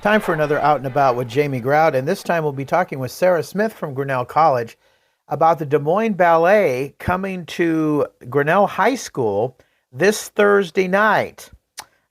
Time for another Out and About with Jamie Grout, and this time we'll be talking with Sarah Smith from Grinnell College about the Des Moines Ballet coming to Grinnell High School this Thursday night.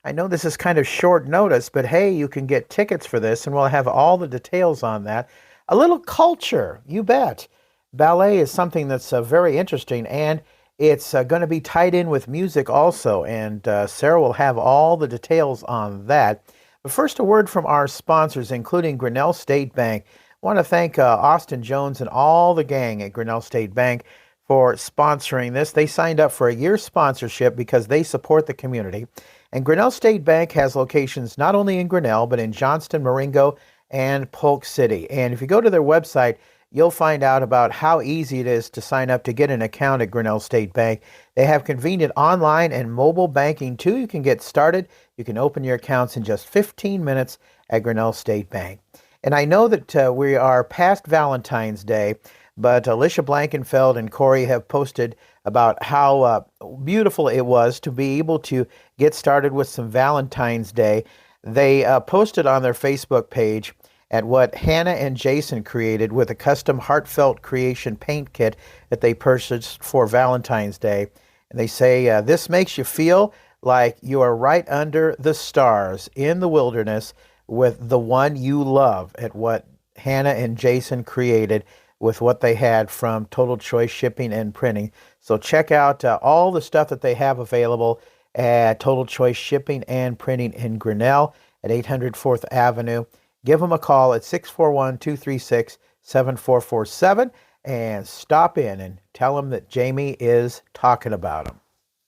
I know this is kind of short notice, but hey, you can get tickets for this, and we'll have all the details on that. A little culture, you bet. Ballet is something that's very interesting, and it's going to be tied in with music also, and Sarah will have all the details on that. But first, a word from our sponsors, including Grinnell State Bank. I want to thank Austin Jones and all the gang at Grinnell State Bank for sponsoring this. They signed up for a year's sponsorship because they support the community. And Grinnell State Bank has locations not only in Grinnell, but in Johnston, Marengo, and Polk City. And if you go to their website, you'll find out about how easy it is to sign up to get an account at Grinnell State Bank. They have convenient online and mobile banking too. You can get started. You can open your accounts in just 15 minutes at Grinnell State Bank. And I know that we are past Valentine's Day, but Alicia Blankenfeld and Corey have posted about how beautiful it was to be able to get started with some Valentine's Day. They posted on their Facebook page at what Hannah and Jason created with a custom heartfelt creation paint kit that they purchased for Valentine's Day. And they say, this makes you feel like you are right under the stars in the wilderness with the one you love, at what Hannah and Jason created with what they had from Total Choice Shipping and Printing. So check out all the stuff that they have available at Total Choice Shipping and Printing in Grinnell at 800 4th Avenue. Give them a call at 641-236-7447 and stop in and tell them that Jamie is talking about them.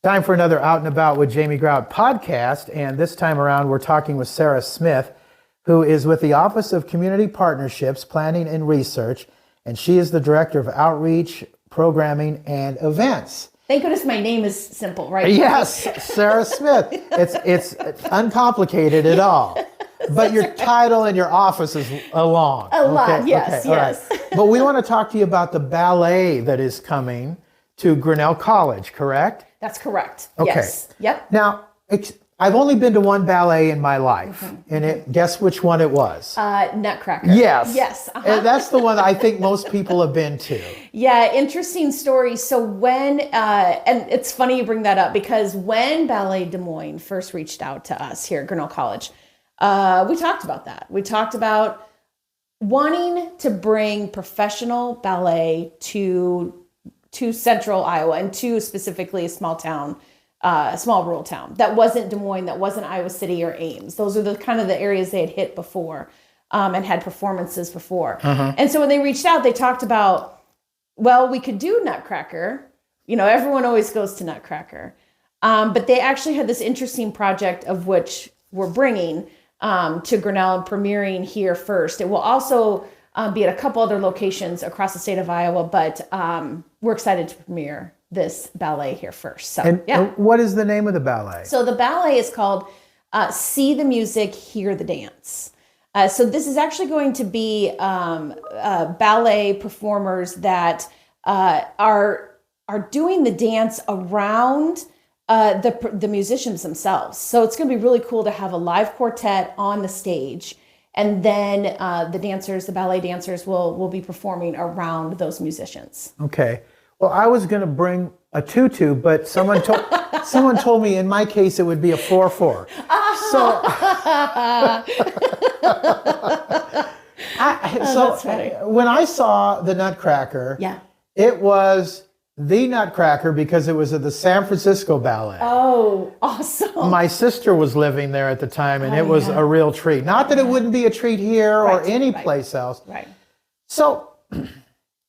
Time for another Out and About with Jamie Grout podcast, and this time around we're talking with Sarah Smith, who is with the Office of Community Partnerships, Planning and Research, and she is the Director of Outreach, Programming, and Events. Thank goodness my name is simple, right? Yes, Sarah Smith. It's uncomplicated at all. But your title and your office is long. A lot, yes, okay, yes. All right. But we want to talk to you about the ballet that is coming to Grinnell College, correct? That's correct. Okay. Yes. Yep. Now, I've only been to one ballet in my life, and guess which one it was? Nutcracker. Yes. Yes. And that's the one I think most people have been to. Yeah, interesting story. So when, and it's funny you bring that up, because when Ballet Des Moines first reached out to us here at Grinnell College, we talked about that. We talked about wanting to bring professional ballet to central Iowa, and to specifically a small town, small rural town that wasn't Des Moines, that wasn't Iowa City or Ames. Those are the kind of the areas they had hit before, and had performances before. And so when they reached out, they talked about, well, we could do Nutcracker. You know, everyone always goes to Nutcracker. But they actually had this interesting project of which we're bringing to Grinnell and premiering here first. It will also be at a couple other locations across the state of Iowa, but we're excited to premiere this ballet here first. So, and what is the name of the ballet? So the ballet is called See the Music, Hear the Dance. So this is actually going to be ballet performers that are doing the dance around the musicians themselves. So it's going to be really cool to have a live quartet on the stage, and then the ballet dancers will be performing around those musicians. Okay. Well, I was going to bring a tutu, but someone told me in my case it would be a 4/4. So, that's funny. When I saw the Nutcracker, it was the Nutcracker because it was at the San Francisco Ballet. Oh, awesome. My sister was living there at the time, and it was a real treat. Not that it wouldn't be a treat here or any place else. Right. So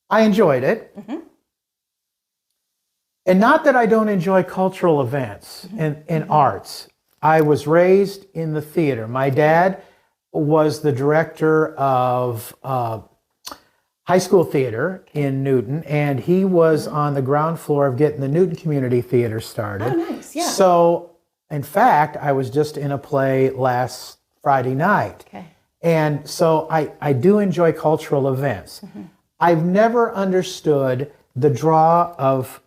I enjoyed it. And not that I don't enjoy cultural events and arts. I was raised in the theater. My dad was the director of high school theater in Newton, and he was on the ground floor of getting the Newton Community Theater started. Oh, nice, yeah. So, in fact, I was just in a play last Friday night. Okay. And so I do enjoy cultural events. I've never understood the draw of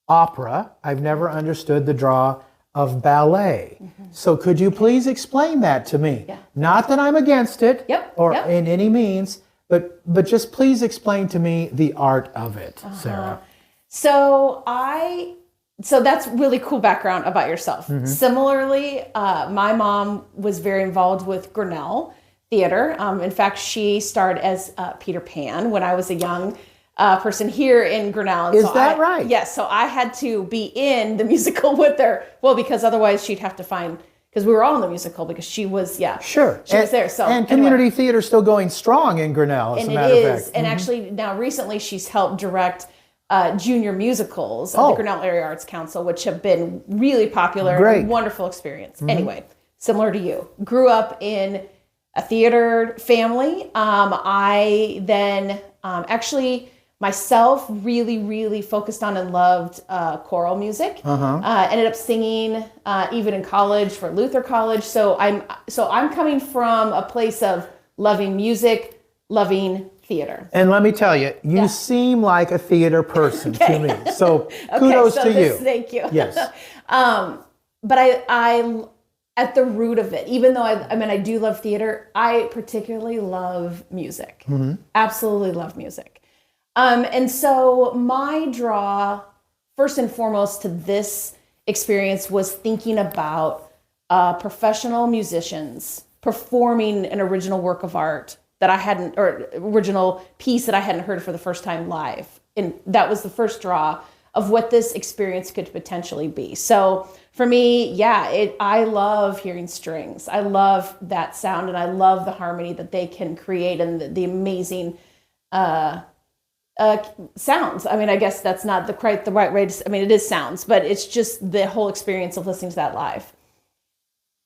opera. I've never understood the draw of ballet. So could you please explain that to me? Yeah. Not that I'm against it or Yep. in any means, but just please explain to me the art of it, Sarah. So that's really cool background about yourself. Similarly, my mom was very involved with Grinnell Theater. In fact, she starred as Peter Pan when I was a young person here in Grinnell. And Is that right? Yes. So I had to be in the musical with her. Well, because otherwise she'd have to find, because we were all in the musical because she was, Sure. she was there. So and community theater still going strong in Grinnell, as a matter of fact. And actually now recently she's helped direct junior musicals at the Grinnell Area Arts Council, which have been really popular. Great. And wonderful experience. Anyway, similar to you, grew up in a theater family. I then actually myself really focused on and loved choral music. Ended up singing even in college for Luther College. So I'm coming from a place of loving music, loving theater. And let me tell you, you seem like a theater person to me. So kudos to you. Thank you. Yes. But I at the root of it, even though I do love theater, I particularly love music. Absolutely love music. And so my draw, first and foremost, to this experience was thinking about professional musicians performing an original work of art that I hadn't, or original piece that I hadn't heard for the first time live. And that was the first draw of what this experience could potentially be. So for me, I love hearing strings. I love that sound, and I love the harmony that they can create and the amazing sounds. I mean, I guess that's not the right way to, it is sounds, but it's just the whole experience of listening to that live.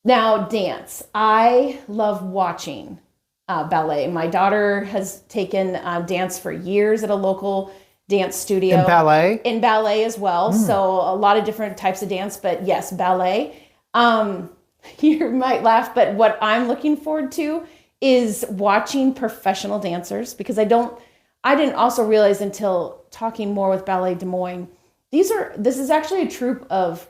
Now, dance. I love watching ballet. My daughter has taken dance for years at a local dance studio. In ballet? In ballet as well. So a lot of different types of dance, but yes, ballet. You might laugh, but what I'm looking forward to is watching professional dancers, because I didn't also realize until talking more with Ballet Des Moines, this is actually a troupe of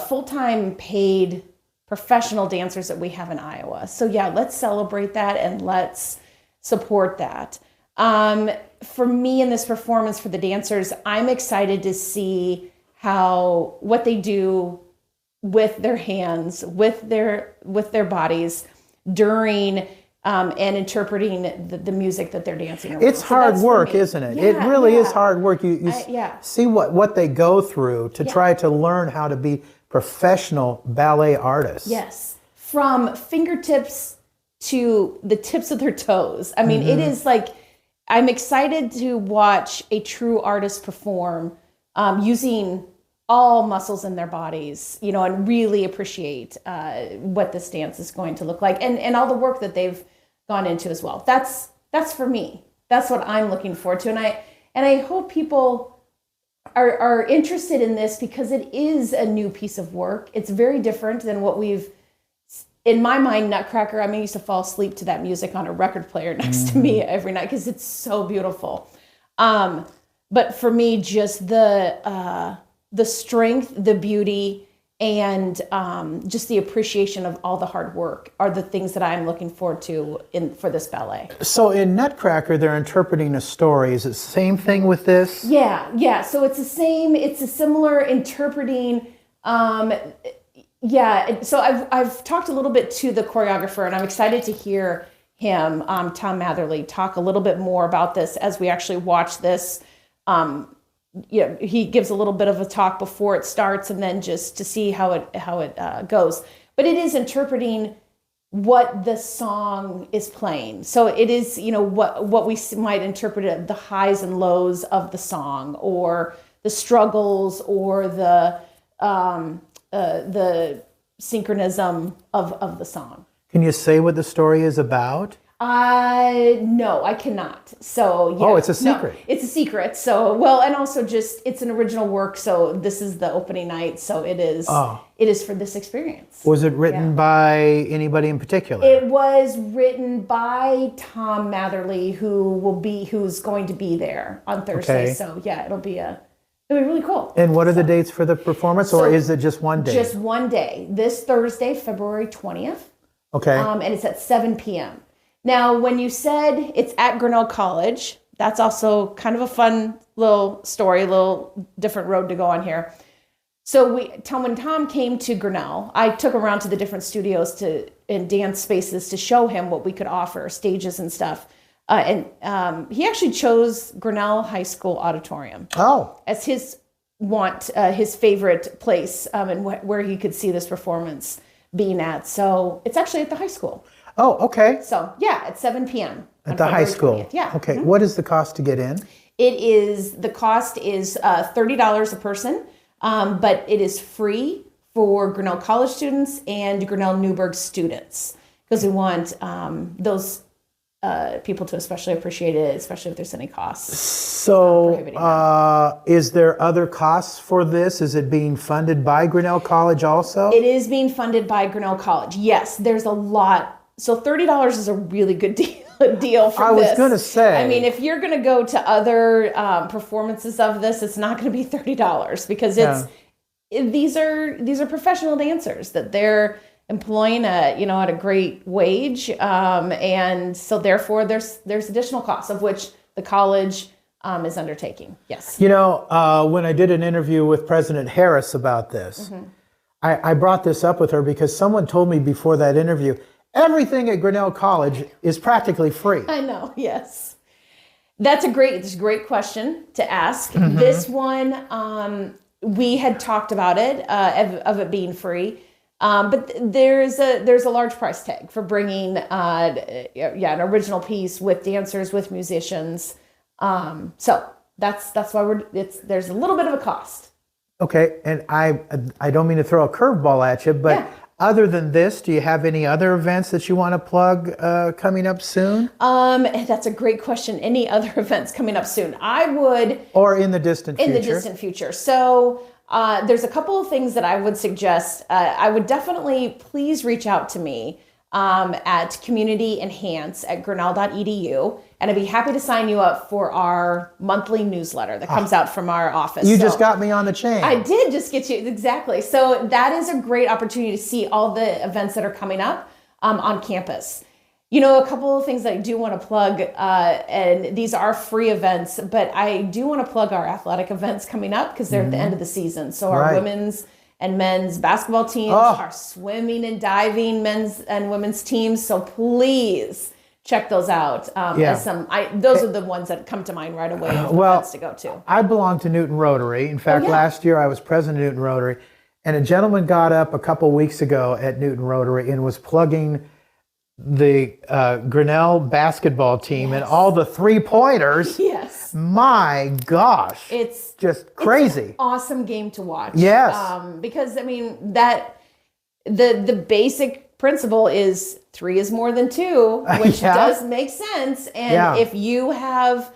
full-time paid professional dancers that we have in Iowa. So let's celebrate that and let's support that. For me in this performance for the dancers, I'm excited to see what they do with their hands, with their bodies during and interpreting the music that they're dancing around. It's hard work, isn't it? It really is hard work. You see what they go through to try to learn how to be professional ballet artists. Yes. From fingertips to the tips of their toes. I mean, it is like, I'm excited to watch a true artist perform using all muscles in their bodies, and really appreciate what this dance is going to look like, and all the work that they've gone into as well. That's for me. That's what I'm looking forward to, and I hope people are interested in this, because it is a new piece of work. It's very different than what we've. In my mind, Nutcracker, I used to fall asleep to that music on a record player next to me every night because it's so beautiful. But for me, just the strength, the beauty, and just the appreciation of all the hard work are the things that I'm looking forward to for this ballet. So in Nutcracker, they're interpreting a story. Is it the same thing with this? Yeah. So it's a similar interpreting. So I've talked a little bit to the choreographer, and I'm excited to hear him, Tom Matherly, talk a little bit more about this as we actually watch this. He gives a little bit of a talk before it starts, and then just to see how it goes. But it is interpreting what the song is playing. So it is, what we might interpret the highs and lows of the song, or the struggles, or the synchronism of the song. Can you say what the story is about? No, I cannot. So yeah. Oh, it's a secret. No, it's a secret. So and also just it's an original work. So this is the opening night. So it is. Oh. It is for this experience. Was it written by anybody in particular? It was written by Tom Matherly, who's going to be there on Thursday. Okay. So it'll be a It'll be really cool. And what are the dates for the performance, or is it just one day? Just one day. This Thursday, February 20th. Okay. And it's at 7 p.m. Now, when you said it's at Grinnell College, that's also kind of a fun little story, a little different road to go on here. So when Tom came to Grinnell, I took him around to the different studios and dance spaces to show him what we could offer, stages and stuff. He actually chose Grinnell High School Auditorium as his his favorite place, and where he could see this performance being at. So it's actually at the high school. Oh, okay. So yeah, at 7 p.m. At the high school. 20th. Yeah. Okay. What is the cost to get in? The cost is $30 a person, but it is free for Grinnell College students and Grinnell Newburgh students, because we want those people to especially appreciate it, especially if there's any costs. So is there other costs for this? Is it being funded by Grinnell College also? It is being funded by Grinnell College. Yes, there's a lot. So $30 is a really good deal for this. I was going to say. I mean, if you're going to go to other performances of this, it's not going to be $30, because these are professional dancers that they're employing at a great wage, and so therefore there's additional costs, of which the college is undertaking. Yes. When I did an interview with President Harris about this, I brought this up with her because someone told me before that interview, everything at Grinnell College is practically free. I know. Yes. It's a great question to ask. This one, we had talked about it, of it being free. But there's a large price tag for bringing an original piece with dancers, with musicians. So that's why there's a little bit of a cost. Okay, and I don't mean to throw a curveball at you, but other than this, do you have any other events that you want to plug coming up soon? That's a great question. Any other events coming up soon? I would. Or in the distant future? In the distant future. So there's a couple of things that I would suggest. I would definitely please reach out to me at communityenhance@grinnell.edu, and I'd be happy to sign you up for our monthly newsletter that comes out from our office. You just got me on the chain. I did just get you, exactly. So that is a great opportunity to see all the events that are coming up on campus. A couple of things that I do want to plug, and these are free events, but I do want to plug our athletic events coming up, because they're at the end of the season. So our women's and men's basketball teams, our swimming and diving men's and women's teams. So please check those out. Those are the ones that come to mind right away of events to go to. I belong to Newton Rotary. In fact, last year I was president of Newton Rotary, and a gentleman got up a couple weeks ago at Newton Rotary and was plugging the Grinnell basketball team and all the 3-pointers. Yes. My gosh. It's just crazy. It's an awesome game to watch. Yes. Because that the basic principle is 3 is more than 2, which does make sense. And if you have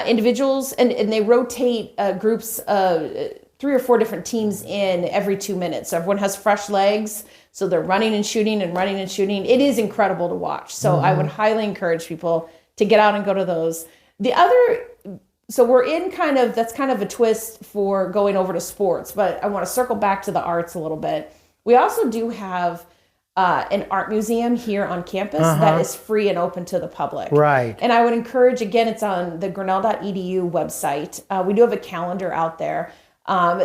individuals and they rotate groups of 3 or 4 different teams in every 2 minutes. So everyone has fresh legs. So they're running and shooting and running and shooting. It is incredible to watch. So I would highly encourage people to get out and go to those. So we're in that's kind of a twist for going over to sports, but I want to circle back to the arts a little bit. We also do have an art museum here on campus that is free and open to the public. Right. And I would encourage, again, it's on the grinnell.edu website. We do have a calendar out there.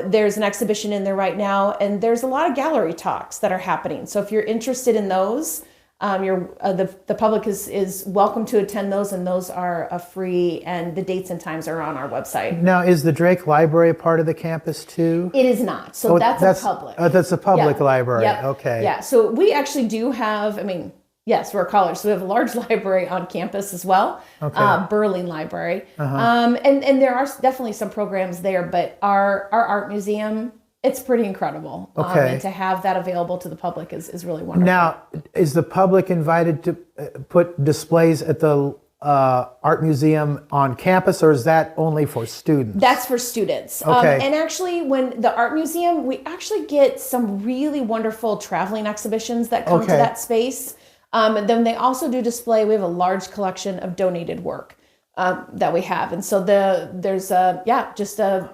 There's an exhibition in there right now, and there's a lot of gallery talks that are happening. So if you're interested in those, the public is welcome to attend those, and those are free, and the dates and times are on our website. Now, is the Drake Library a part of the campus too? It is not. So that's a public. That's a public library. Yep. Okay. Yeah. So we actually do have, yes, we're a college, so we have a large library on campus as well, Burling Library. And there are definitely some programs there, but our art museum, it's pretty incredible. And to have that available to the public is really wonderful. Now, is the public invited to put displays at the art museum on campus, or is that only for students? That's for students. And actually, when the art museum, we actually get some really wonderful traveling exhibitions that come to that space. And then they also do display. We have a large collection of donated work that we have. And so there's just a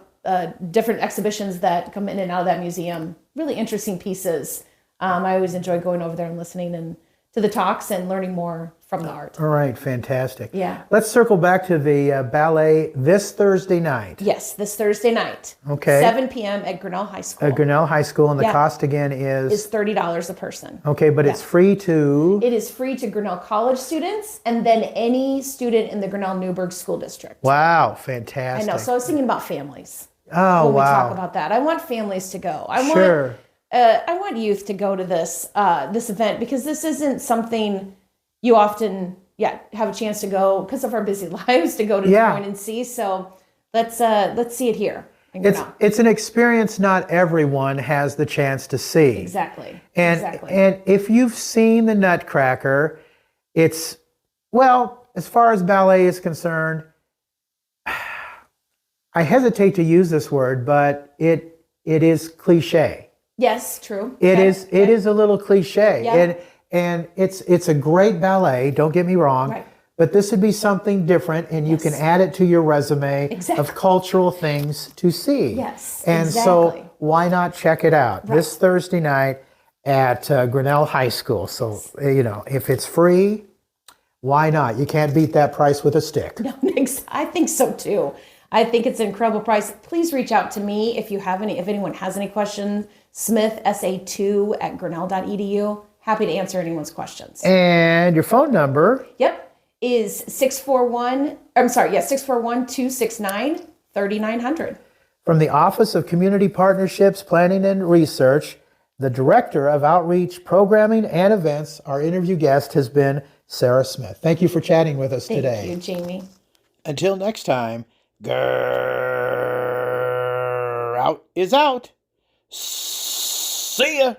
different exhibitions that come in and out of that museum. Really interesting pieces. I always enjoy going over there and listening and to the talks and learning more from the art. All right, fantastic. Yeah. Let's circle back to the ballet this Thursday night. Yes, this Thursday night. Okay. 7 p.m. at Grinnell High School. At Grinnell High School, and the Yeah. cost again Is $30 a person. Okay, but it's free to... It is free to Grinnell College students and then any student in the Grinnell Newburgh School District. Wow, I fantastic. know. So I was thinking about families. Oh, when we wow. talk about that. I want families to go. Sure. I want youth to go to this event because this isn't something you often have a chance to go because of our busy lives to go to Des Moines and see. So let's see it here. It's an experience not everyone has the chance to see. Exactly. And if you've seen the Nutcracker, it's, well, as far as ballet is concerned, I hesitate to use this word, but it is cliche. Yes, true. It is a little cliche. Yeah. And it's a great ballet, don't get me wrong. Right. But this would be something different, and you can add it to your resume of cultural things to see. Yes, and so why not check it out this Thursday night at Grinnell High School? So, if it's free, why not? You can't beat that price with a stick. No, I think so too. I think it's an incredible price. Please reach out to me if anyone has any questions. Smith, SA2 at grinnell.edu. Happy to answer anyone's questions. And your phone number? Yep, is 641-269-3900. From the Office of Community Partnerships, Planning and Research, the Director of Outreach, Programming and Events, our interview guest has been Sarah Smith. Thank you for chatting with us today. Thank you, Jamie. Until next time, out is out. See ya.